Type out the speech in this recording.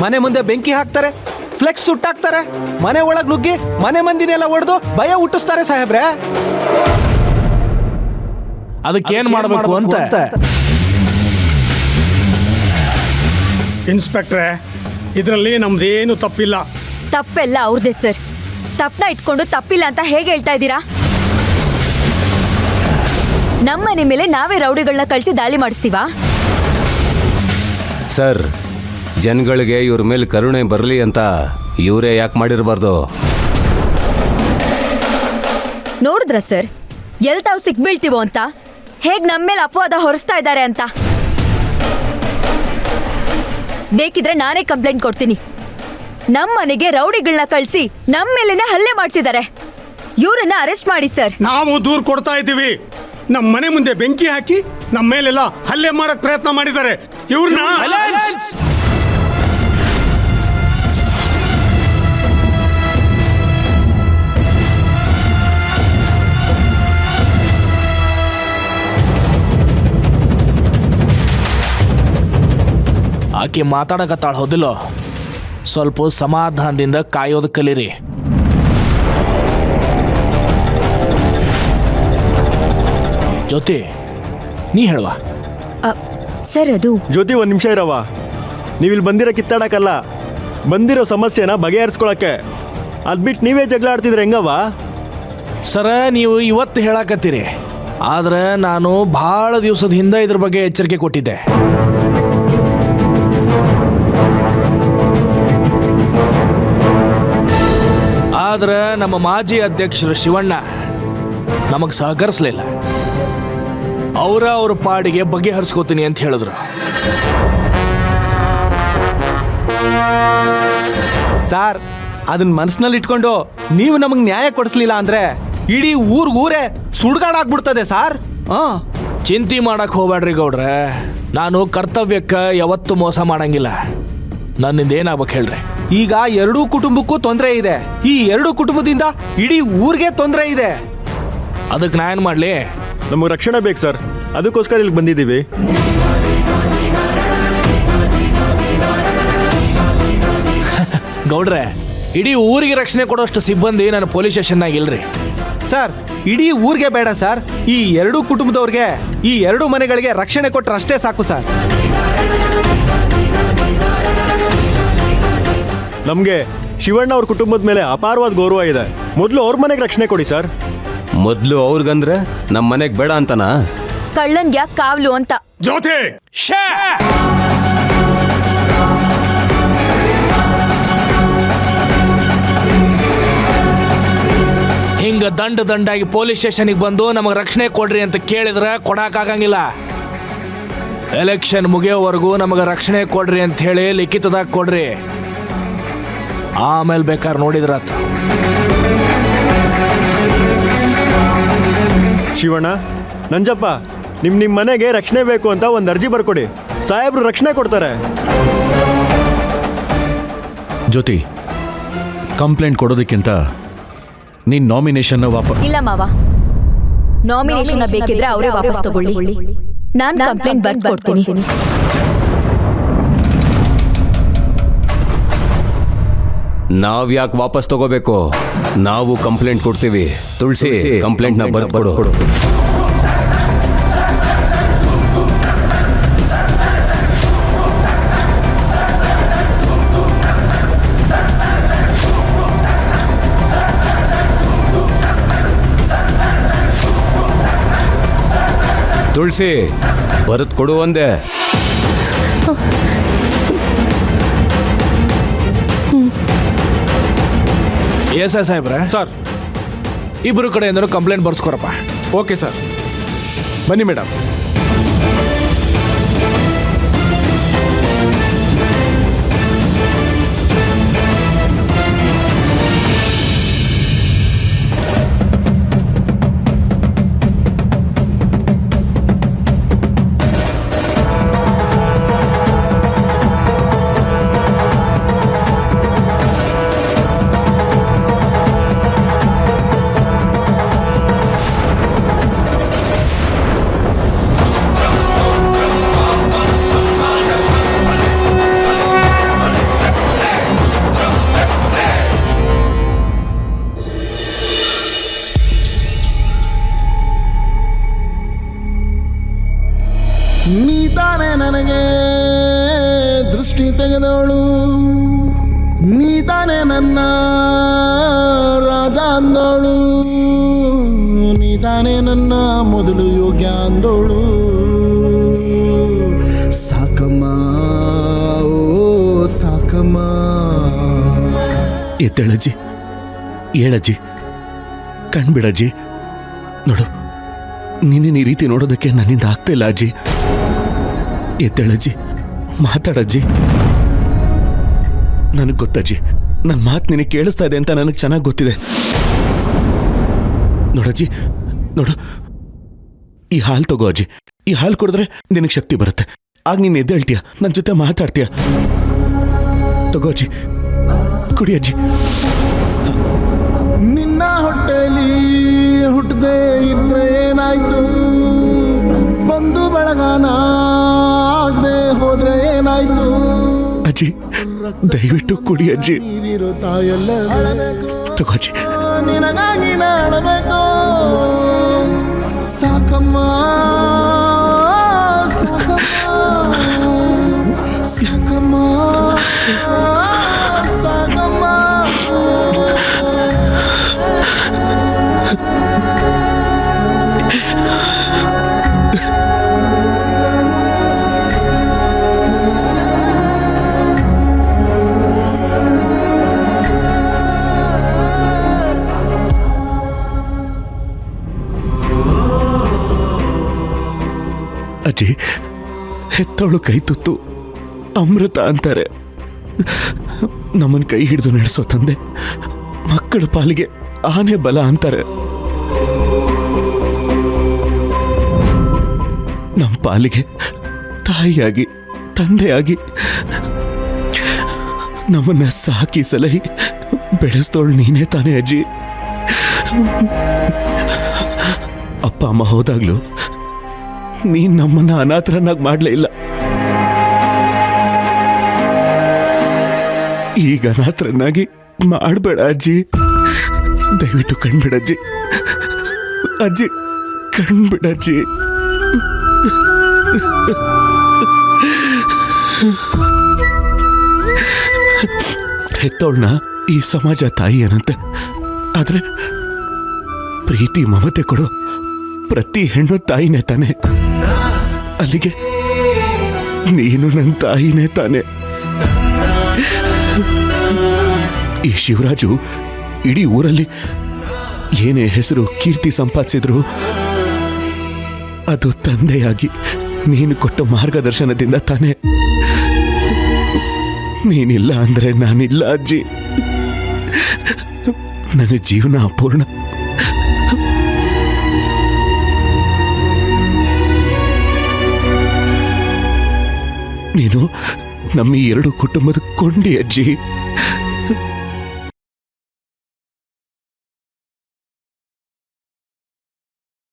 ಮನೆ ಮುಂದೆ ಬೆಂಕಿ ಹಾಕ್ತಾರೆ, ಫ್ಲೆಕ್ಸ್ ಸುಟ್ಟಾಕ್ತಾರೆ, ಮನೆ ಒಳಗ್ ನುಗ್ಗಿ ಮನೆ ಮಂದಿನೆಲ್ಲ ಹೊಡೆದು ಭಯ ಹುಟ್ಟಿಸ್ತಾರೆ ಸಾಹೇಬ್ರೆ. ಅದಕ್ಕೇನ್ ಮಾಡಬೇಕು ಅಂತ ಇನ್ಸ್ಪೆಕ್ಟ್ರೆ, ಇದರಲ್ಲಿ ನಮ್ದೇನು ತಪ್ಪಿಲ್ಲ. ತಪ್ಪೆಲ್ಲ ಅವ್ರದೇ ಸರ್. ತಪ್ಪನ್ನ ಇಟ್ಕೊಂಡು ತಪ್ಪಿಲ್ಲ ಅಂತ ಹೇಗೆ ಹೇಳ್ತಾ ಇದ್ದೀರಾ? ನಮ್ಮನೆ ಮೇಲೆ ನಾವೇ ರೌಡಿಗಳನ್ನ ಕಳಿಸಿ ದಾಳಿ ಮಾಡಿಸ್ತೀವಾ? ಸರ್, ಜನಗಳಿಗೆ ಇವ್ರ ಮೇಲೆ ಕರುಣೆ ಬರಲಿ ಅಂತ ಇವರೇ ಯಾಕೆ ಮಾಡಿರಬಾರ್ದು? ನೋಡಿದ್ರ ಸರ್, ಎಲ್ ತಾವು ಸಿಕ್ಬೀಳ್ತೀವೋ ಅಂತ ಹೇಗ್ ನಮ್ಮ ಮೇಲೆ ಅಪವಾದ ಹೊರಿಸ್ತಾ ಇದ್ದಾರೆ ಅಂತ. ಬೇಕಿದ್ರೆ ನಾನೇ ಕಂಪ್ಲೇಂಟ್ ಕೊಡ್ತೀನಿ. ನಮ್ಮ ಮನೆಗೆ ರೌಡಿಗಳನ್ನ ಕಳಿಸಿ ನಮ್ಮ ಮೇಲೇನೆ ಹಲ್ಲೆ ಮಾಡಿಸಿದ್ದಾರೆ. ಇವರನ್ನ ಅರೆಸ್ಟ್ ಮಾಡಿ ಸರ್. ನಾವು ದೂರು ಕೊಡ್ತಾ ಇದ್ದೀವಿ. ನಮ್ಮ ಮನೆ ಮುಂದೆ ಬೆಂಕಿ ಹಾಕಿ ನಮ್ಮ ಮೇಲೆಲ್ಲ ಹಲ್ಲೆ ಮಾಡಕ್ ಪ್ರಯತ್ನ ಮಾಡಿದ್ದಾರೆ. ಇವ್ರನ್ನ ಆಕೆ ಮಾತಾಡಕತ್ತಾಳ ಹೋದಿಲ್ಲ, ಸ್ವಲ್ಪ ಸಮಾಧಾನದಿಂದ ಕಾಯೋದು ಕಲೀರಿ. ಜ್ಯೋತಿ, ನೀ ಹೇಳುವ. ಸರ್ ಅದು ಜ್ಯೋತಿ, ಒಂದು ನಿಮಿಷ ಇರವ. ನೀವಿಲ್ಲಿ ಬಂದಿರೋ ಕಿತ್ತಾಡಕ್ಕಲ್ಲ, ಬಂದಿರೋ ಸಮಸ್ಯೆನ ಬಗೆಹರಿಸ್ಕೊಳಕ್ಕೆ. ಅದ್ಬಿಟ್ಟು ನೀವೇ ಜಗಳ ಆಡ್ತಿದ್ರೆ ಹೆಂಗವ? ಸರ, ನೀವು ಇವತ್ತು ಹೇಳಕತ್ತೀರಿ, ಆದ್ರೆ ನಾನು ಭಾಳ ದಿವಸದ ಹಿಂದೆ ಇದ್ರ ಬಗ್ಗೆ ಎಚ್ಚರಿಕೆ ಕೊಟ್ಟಿದ್ದೆ. ಆದ್ರೆ ನಮ್ಮ ಮಾಜಿ ಅಧ್ಯಕ್ಷರು ಶಿವಣ್ಣ ನಮಗೆ ಸಹಕರಿಸಲಿಲ್ಲ. ಅವ್ರ ಪಾಡಿಗೆ ಬಗೆಹರಿಸ್ಕೋತೀನಿ ಅಂತ ಹೇಳಿದ್ರು. ಸಾರ್, ಅದನ್ನ ಮನಸ್ಸಿನಲ್ಲಿ ಇಟ್ಕೊಂಡು ನೀವು ನಮಗೆ ನ್ಯಾಯ ಕೊಡಿಸ್ಲಿಲ್ಲ ಅಂದ್ರೆ ಇಡೀ ಊರೇ ಸುಡ್ಗಾಡಾಗ್ಬಿಡ್ತದೆ ಸಾರ್. ಚಿಂತೆ ಮಾಡಕ್ ಹೋಗ್ಬೇಡ್ರಿ ಗೌಡ್ರೆ, ನಾನು ಕರ್ತವ್ಯಕ್ಕೆ ಯಾವತ್ತೂ ಮೋಸ ಮಾಡಂಗಿಲ್ಲ. ನನ್ನಿಂದ ಏನಾಗ್ಬೇಕು ಹೇಳ್ರಿ? ಈಗ ಎರಡೂ ಕುಟುಂಬಕ್ಕೂ ತೊಂದರೆ ಇದೆ. ಈ ಎರಡು ಕುಟುಂಬದಿಂದ ಇಡೀ ಊರಿಗೆ ತೊಂದರೆ ಇದೆ. ಅದಕ್ಕೆ ನಾ ಏನು ಮಾಡಲಿ? ನಮಗೆ ರಕ್ಷಣೆ ಬೇಕು ಸರ್, ಅದಕ್ಕೋಸ್ಕರ ಇಲ್ಲಿ ಬಂದಿದ್ದೀವಿ. ಗೌಡ್ರೆ, ಇಡೀ ಊರಿಗೆ ರಕ್ಷಣೆ ಕೊಡೋಷ್ಟು ಸಿಬ್ಬಂದಿ ನನ್ನ ಪೊಲೀಸ್ ಸ್ಟೇಷನ್ನಾಗ ಇಲ್ರಿ. ಸರ್, ಇಡೀ ಊರಿಗೆ ಬೇಡ ಸರ್, ಈ ಎರಡೂ ಕುಟುಂಬದವ್ರಿಗೆ, ಈ ಎರಡು ಮನೆಗಳಿಗೆ ರಕ್ಷಣೆ ಕೊಟ್ಟರೆ ಅಷ್ಟೇ ಸಾಕು ಸರ್. ನಮಗೆ ಶಿವಣ್ಣ ಅವ್ರ ಕುಟುಂಬದ ಮೇಲೆ ಅಪಾರವಾದ ಗೌರವ ಇದೆ. ಮೊದಲು ಅವ್ರ ಮನೆಗೆ ರಕ್ಷಣೆ ಕೊಡಿ ಸರ್. ಮೊದಲು ಅವ್ರಿಗಂದ್ರೆ ನಮ್ಮ ಮನೆಗೆ ಬೇಡ ಅಂತನಾ? ಕಳ್ಳನ್ಗೆ ಯಾಕೆ ಕಾವಲು ಅಂತ. ಜ್ಯೋತಿ, ಹಿಂಗ ದಂಡಾಗಿ ಪೊಲೀಸ್ ಸ್ಟೇಷನ್ಗೆ ಬಂದು ನಮಗೆ ರಕ್ಷಣೆ ಕೊಡ್ರಿ ಅಂತ ಕೇಳಿದ್ರೆ ಕೊಡಕ್ಕಾಗಂಗಿಲ್ಲ. ಎಲೆಕ್ಷನ್ ಮುಗಿಯೋವರೆಗೂ ನಮಗೆ ರಕ್ಷಣೆ ಕೊಡ್ರಿ ಅಂತ ಹೇಳಿ ಲಿಖಿತದಾಗ ಕೊಡ್ರಿ, ಆಮೇಲೆ ಬೇಕಾದ್ರೆ ನೋಡಿದ್ರಾತ. ಶಿವಣ್ಣ, ನಂಜಪ್ಪ, ನಿಮ್ಮ ಮನೆಗೆ ರಕ್ಷಣೆ ಬೇಕು ಅಂತ ಒಂದು ಅರ್ಜಿ ಬರ್ಕೊಡಿ. ಸಾಹೇಬ್ರು ರಕ್ಷಣೆ ಕೊಡ್ತಾರೆ. ಜ್ಯೋತಿ, ಕಂಪ್ಲೇಂಟ್ ಕೊಡೋದಕ್ಕಿಂತ ನೀನ್ ನಾಮಿನೇಷನ್ ಇಲ್ಲ ಮಾವ, ನಾಮಿನೇಷನ್ ಬೇಕಿದ್ರೆ ಅವರೇ ವಾಪಸ್ ತಗೊಳ್ಳಿ. ನಾನು ಕಂಪ್ಲೇಂಟ್ ಬರ್ದು ಕೊಡ್ತೀನಿ. ನಾವ್ ಯಾಕೆ ವಾಪಸ್ ತಗೋಬೇಕು? ನಾವು ಕಂಪ್ಲೇಂಟ್ ಕೊಡ್ತೀವಿ. ತುಳಸಿ, ಕಂಪ್ಲೇಂಟ್ನ ಬರ್ಕೊಡು. ತುಳಸಿ, ಬರೆದು ಕೊಡು ಒಂದೇ. ಎಸ್ ಐ ಸಾಹೇಬ್ರೆ. ಸರ್, ಇಬ್ಬರು ಕಡೆಯಿಂದನೂ ಕಂಪ್ಲೇಂಟ್ ಬರ್ಸ್ಕೊರಪ್ಪ. ಓಕೆ ಸರ್, ಬನ್ನಿ ಮೇಡಮ್. ತಾನೇ ನನಗೆ ದೃಷ್ಟಿ ತೆಗೆದವಳು, ನೀ ತಾನೇ ನನ್ನ ರಾಜ ಅಂದವಳು, ನೀ ತಾನೇ ನನ್ನ ಮೊದಲು ಯೋಗ್ಯ ಅಂದವಳು. ಸಾಕಮ್ಮ ಓ ಸಾಕಮ್ಮ. ಎದ್ದೇಳಜ್ಜಿ, ಹೇಳಜ್ಜಿ, ಕಣ್ಬಿಡಜ್ಜಿ. ನೋಡು, ನಿನ್ನ ಈ ರೀತಿ ನೋಡೋದಕ್ಕೆ ನನ್ನಿಂದ ಆಗ್ತಿಲ್ಲ ಅಜ್ಜಿ. ಎದ್ದೇಳಜ್ಜಿ, ಮಾತಾಡಜ್ಜಿ. ನನಗೆ ಗೊತ್ತಜ್ಜಿ, ನನ್ನ ಮಾತು ನಿನಗೆ ಕೇಳಿಸ್ತಾ ಇದೆ ಅಂತ ನನಗೆ ಚೆನ್ನಾಗಿ ಗೊತ್ತಿದೆ. ನೋಡಜ್ಜಿ, ನೋಡು, ಈ ಹಾಲು ತಗೋ ಅಜ್ಜಿ. ಈ ಹಾಲು ಕುಡಿದ್ರೆ ನಿನಗೆ ಶಕ್ತಿ ಬರುತ್ತೆ. ಆಗ ನೀನು ಎದ್ದೇಳ್ತೀಯ, ನನ್ನ ಜೊತೆ ಮಾತಾಡ್ತೀಯ. ತಗೋ ಅಜ್ಜಿ, ಕುಡಿ ಅಜ್ಜಿ. ನಿನ್ನ ಹೊಟ್ಟೆಲಿ ಹುಟ್ಟದೆ ಇದ್ರೆ ಏನಾಯ್ತು, ಬಂದು ಬೆಳಗಾನ ಆಗದೆ ಹೋದ್ರೆ ಏನಾಯ್ತು. ಅಜ್ಜಿ, ದಯವಿಟ್ಟು ಕುಡಿ ಅಜ್ಜಿ. ನೀರಿರೋ ತಾಯೆಲ್ಲ ಅಳಬೇಕು, ತಗೋ ಅಜ್ಜಿ. ನಿನಗಾಗಿ ನಾ ಅಳಬೇಕು. ಸಾಕಮ್ಮ ಸಾಕಮ್ಮ ಸಾಕಮ್ಮ. ಅಜ್ಜಿ, ಹೆತ್ತವಳು ಕೈ ತುತ್ತು ಅಮೃತ ಅಂತಾರೆ. ನಮ್ಮನ್ ಕೈ ಹಿಡಿದು ನಡೆಸೋ ತಂದೆ ಮಕ್ಕಳ ಪಾಲಿಗೆ ಆನೆ ಬಲ ಅಂತಾರೆ. ನಮ್ಮ ಪಾಲಿಗೆ ತಾಯಿಯಾಗಿ ತಂದೆಯಾಗಿ ನಮ್ಮನ್ನ ಸಾಕಿ ಸಲಹಿ ಬೆಳೆಸ್ತೋಳು ನೀನೇ ತಾನೇ ಅಜ್ಜಿ. ಅಪ್ಪ ಅಮ್ಮ ಹೋದಾಗ್ಲೂ ನೀನ್ ನಮ್ಮನ್ನ ಅನಾಥರನ್ನಾಗಿ ಮಾಡ್ಲೇ ಇಲ್ಲ. ಈಗ ಅನಾಥರನ್ನಾಗಿ ಮಾಡಬೇಡ ಅಜ್ಜಿ. ದಯವಿಟ್ಟು ಕಣ್ಬಿಡಜ್ಜಿ. ಅಜ್ಜಿ, ಕಣ್ಬಿಡಜ್ಜಿ. ಹೆತ್ತೋಳ್ನ ಈ ಸಮಾಜ ತಾಯಿ ಏನಂತೆ, ಆದ್ರೆ ಪ್ರೀತಿ ಮಮತೆ ಕೊಡೋ ಪ್ರತಿ ಹೆಣ್ಣು ತಾಯಿನೇ ತಾನೆ. ಅಲ್ಲಿಗೆ ನೀನು ನನ್ನ ತಾಯಿನೇ ತಾನೆ. ಈ ಶಿವರಾಜು ಇಡೀ ಊರಲ್ಲಿ ಏನೇ ಹೆಸರು ಕೀರ್ತಿ ಸಂಪಾದಿಸಿದ್ರು ಅದು ತಂದೆಯಾಗಿ ನೀನು ಕೊಟ್ಟ ಮಾರ್ಗದರ್ಶನದಿಂದ ತಾನೆ. ನೀನಿಲ್ಲ ಅಂದ್ರೆ ನಾನಿಲ್ಲ ಅಜ್ಜಿ. ನನ್ನ ಜೀವನ ಅಪೂರ್ಣ. ನೀನು ನಮ್ಮ ಈ ಎರಡು ಕುಟುಂಬದ ಕೊಂಡಿ ಅಜ್ಜಿ.